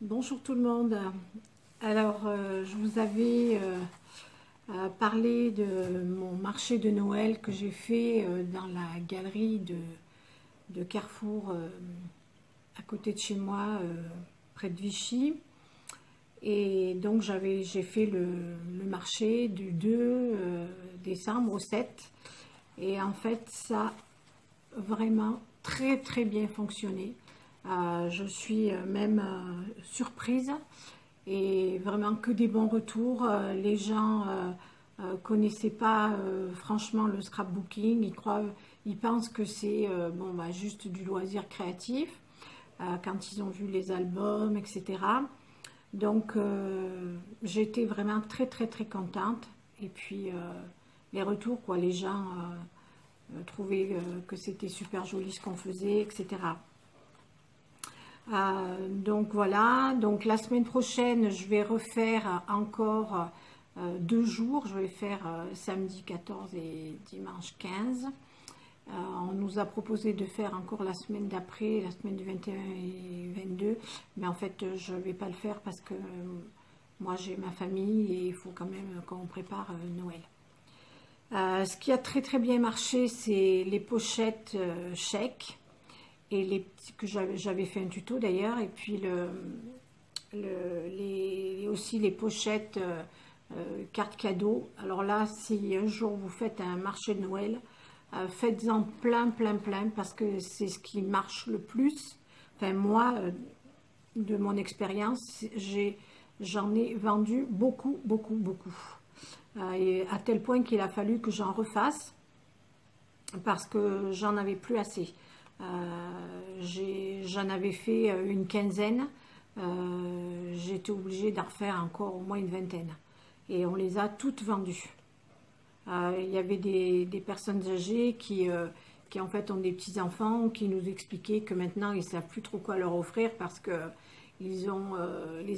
Bonjour tout le monde. Alors, je vous avais parlé de mon marché de Noël que j'ai fait dans la galerie de Carrefour à côté de chez moi, près de Vichy. Et donc, j'ai fait le marché du 2 décembre au 7. Et en fait, ça a vraiment très très bien fonctionné. Je suis même surprise et vraiment que des bons retours. Les gens connaissaient pas franchement le scrapbooking. Ils pensent que c'est bon, bah, juste du loisir créatif quand ils ont vu les albums, etc. Donc j'étais vraiment très très très contente. Et puis les retours, quoi, les gens trouvaient que c'était super joli ce qu'on faisait, etc. Donc voilà, donc la semaine prochaine, je vais refaire encore 2 jours. Je vais faire samedi 14 et dimanche 15. On nous a proposé de faire encore la semaine d'après, la semaine du 21 et 22. Mais en fait, je ne vais pas le faire parce que moi, j'ai ma famille et il faut quand même qu'on prépare Noël. Ce qui a très très bien marché, c'est les pochettes chèques et que j'avais fait un tuto d'ailleurs, et puis aussi les pochettes cartes cadeaux. Alors là, si un jour vous faites un marché de Noël, faites-en plein plein plein parce que c'est ce qui marche le plus. Enfin moi, de mon expérience, j'en ai vendu beaucoup beaucoup beaucoup, et à tel point qu'il a fallu que j'en refasse parce que j'en avais plus assez. J'en avais fait une quinzaine. J'étais obligée d'en refaire encore au moins une vingtaine. Et on les a toutes vendues. Il y avait des personnes âgées qui en fait ont des petits-enfants qui nous expliquaient que maintenant ils ne savent plus trop quoi leur offrir parce que les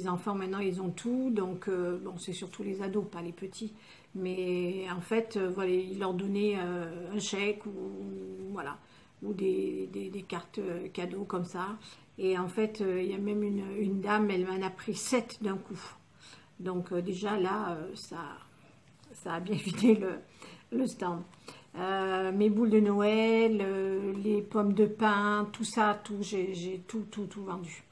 enfants maintenant ils ont tout. Donc bon, c'est surtout les ados, pas les petits. Mais en fait, voilà, ils leur donnaient un chèque ou voilà, ou des cartes cadeaux comme ça. Et en fait, il y a même une dame, elle m'en a pris 7 d'un coup. Donc déjà là, ça a bien vidé le stand. Mes boules de Noël, les pommes de pin, tout ça, j'ai tout vendu.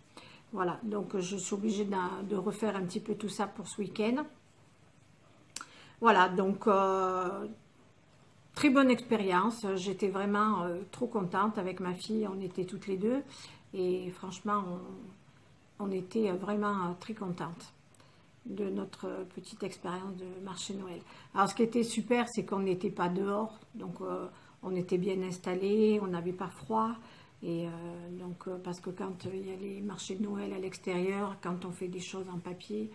Voilà, donc je suis obligée de refaire un petit peu tout ça pour ce week-end. Voilà, donc très bonne expérience. J'étais vraiment trop contente avec ma fille. On était toutes les deux. Et franchement, on était vraiment très contentes de notre petite expérience de marché Noël. Alors, ce qui était super, c'est qu'on n'était pas dehors. Donc, on était bien installés. On n'avait pas froid. Et donc, parce que quand il y a les marchés de Noël à l'extérieur, quand on fait des choses en papier,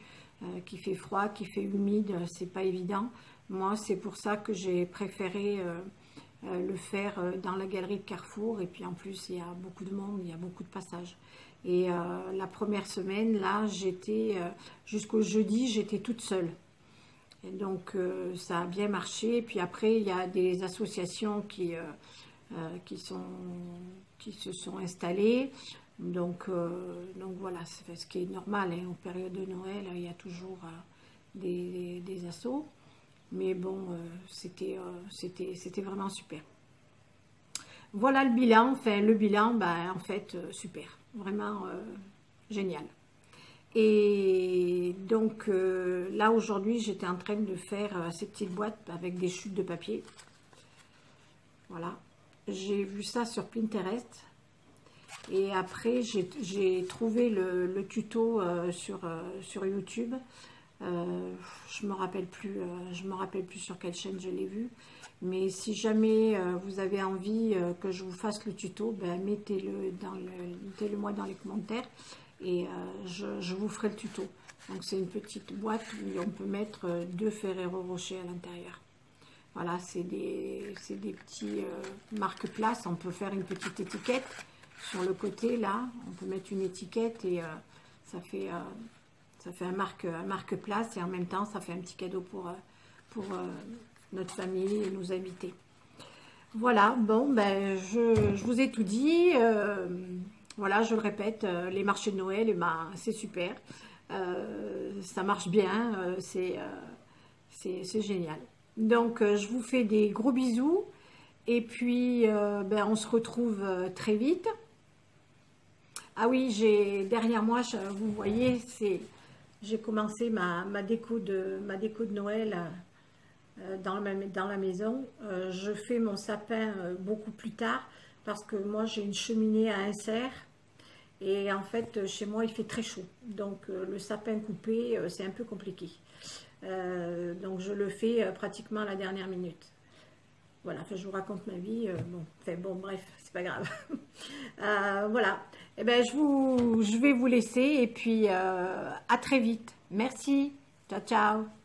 qui fait froid, qui fait humide, c'est pas évident. Moi, c'est pour ça que j'ai préféré le faire dans la galerie de Carrefour. Et puis en plus, il y a beaucoup de monde, il y a beaucoup de passages. Et la première semaine, là, jusqu'au jeudi, j'étais toute seule. Et donc, ça a bien marché. Et puis après, il y a des associations qui se sont installées. Donc voilà, c'est ce qui est normal, hein, en période de Noël, il y a toujours des assos. Mais bon, c'était vraiment super. Voilà le bilan. Enfin, le bilan, bah, en fait, super. Vraiment génial. Et donc là, aujourd'hui, j'étais en train de faire ces petites boîtes avec des chutes de papier. Voilà. J'ai vu ça sur Pinterest. Et après, j'ai trouvé le tuto sur YouTube. Je me rappelle plus, je me rappelle plus sur quelle chaîne je l'ai vu. Mais si jamais vous avez envie que je vous fasse le tuto, ben mettez-le moi dans les commentaires et je vous ferai le tuto. Donc c'est une petite boîte où on peut mettre 2 Ferrero Rocher à l'intérieur. Voilà, c'est des petits marque-place. On peut faire une petite étiquette sur le côté là. On peut mettre une étiquette et ça fait un marque-place et en même temps ça fait un petit cadeau pour notre famille et nos invités. Voilà, bon, ben je vous ai tout dit. Voilà, je le répète, les marchés de Noël, eh ben, c'est super. Ça marche bien, c'est génial. Donc, je vous fais des gros bisous. Et puis, ben, on se retrouve très vite. Ah oui, j'ai derrière moi, vous voyez, j'ai commencé ma déco de Noël dans la maison. Je fais mon sapin beaucoup plus tard parce que moi j'ai une cheminée à insert et en fait chez moi il fait très chaud. Donc le sapin coupé, c'est un peu compliqué. Donc je le fais pratiquement à la dernière minute. Voilà, enfin, je vous raconte ma vie. Bon, enfin, bon, bref, c'est pas grave. Voilà. Eh ben, je vais vous laisser et puis à très vite. Merci. Ciao, ciao.